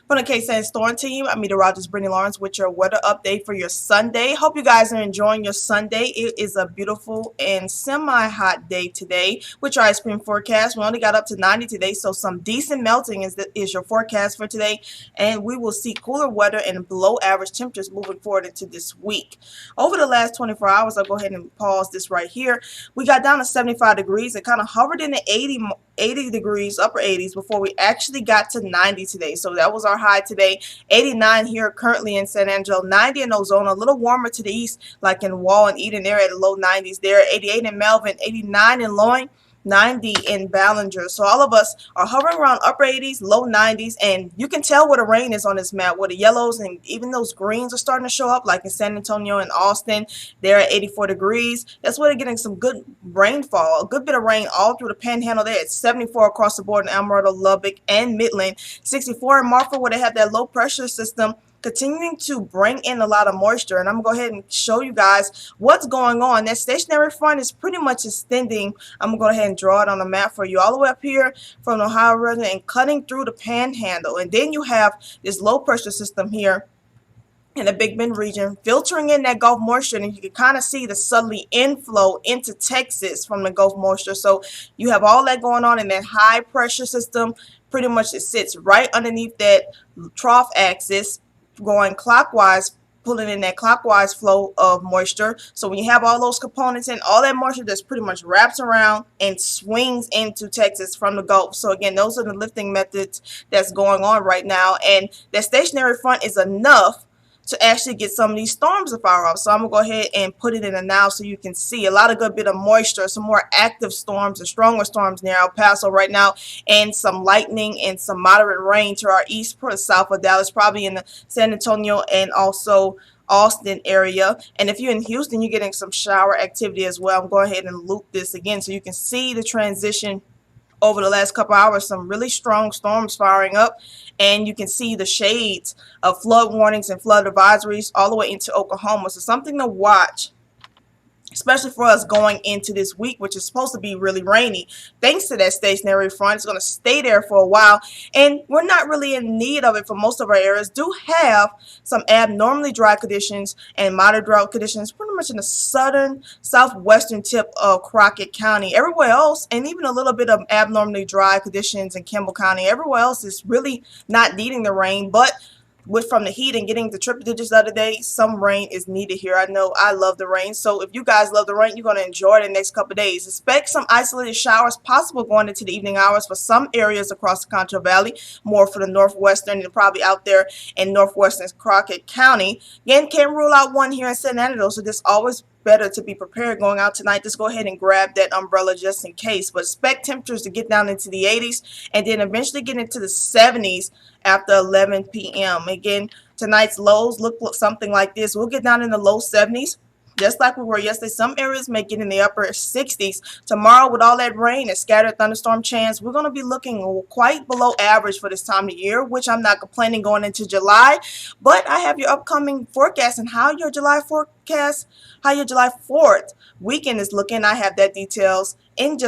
From the KSAN Storm Team, I'm meteorologist Brittany Lawrence with your weather update for your Sunday. Hope you guys are enjoying your Sunday. It is a beautiful and semi-hot day today with your ice cream forecast. We only got up to 90 today, so some decent melting is your forecast for today. And we will see cooler weather and below average temperatures moving forward into this week. Over the last 24 hours, I'll go ahead and pause this right here. We got down to 75 degrees and kind of hovered in the 80 degrees, upper 80s, before we actually got to 90 today. So that was our high today. 89 here currently in San Angelo, 90 in Ozona, a little warmer to the east, like in Wall and Eden there at the low 90s there, 88 in Melvin, 89 in Loyne, 90 in Ballinger. So all of us are hovering around upper 80s, low 90s, and you can tell where the rain is on this map, where the yellows and even those greens are starting to show up, like in San Antonio and Austin. They're at 84 degrees. That's where they're getting some good rainfall, a good bit of rain all through the Panhandle there. It's 74 across the board in Amarillo, Lubbock, and Midland. 64 in Marfa, where they have that low pressure system continuing to bring in a lot of moisture. And I'm going to go ahead and show you guys what's going on. That stationary front is pretty much extending. I'm going to go ahead and draw it on the map for you all the way up here from the Ohio River and cutting through the Panhandle. And then you have this low pressure system here in the Big Bend region filtering in that Gulf moisture, and you can kind of see the southerly inflow into Texas from the Gulf moisture. So you have all that going on in that high pressure system. Pretty much it sits right underneath that trough axis, going clockwise, pulling in that clockwise flow of moisture. So when you have all those components and all that moisture just pretty much wraps around and swings into Texas from the Gulf. So again, those are the lifting methods that's going on right now, and that stationary front is enough to actually get some of these storms to fire off. So I'm going to go ahead and put it in a now so you can see a lot of good bit of moisture, some more active storms and stronger storms near El Paso right now, and some lightning and some moderate rain to our east, south of Dallas, probably in the San Antonio and also Austin area. And if you're in Houston, you're getting some shower activity as well. I'm going ahead and loop this again so you can see the transition over the last couple hours. Some really strong storms firing up, and you can see the shades of flood warnings and flood advisories all the way into Oklahoma. So something to watch, especially for us going into this week, which is supposed to be really rainy. Thanks to that stationary front, it's going to stay there for a while, and we're not really in need of it for most of our areas. Do have some abnormally dry conditions and moderate drought conditions pretty much in the southern, southwestern tip of Crockett County. Everywhere else, and even a little bit of abnormally dry conditions in Kimball County, everywhere else is really not needing the rain, but from the heat and getting the triple digits the other day, some rain is needed here. I know I love the rain, so if you guys love the rain, you're going to enjoy it the next couple of days. Expect some isolated showers possible going into the evening hours for some areas across the Concho Valley, more for the northwestern and probably out there in northwestern Crockett County. Again, can't rule out one here in San Angelo, so just always better to be prepared going out tonight. Just go ahead and grab that umbrella just in case. But expect temperatures to get down into the 80s and then eventually get into the 70s after 11 p.m. Again, tonight's lows look something like this. We'll get down in the low 70s, just like we were yesterday. Some areas may get in the upper 60s. Tomorrow, with all that rain and scattered thunderstorm chance, we're going to be looking quite below average for this time of year, which I'm not complaining going into July. But I have your upcoming forecast and how your July 4th weekend is looking. I have that details in just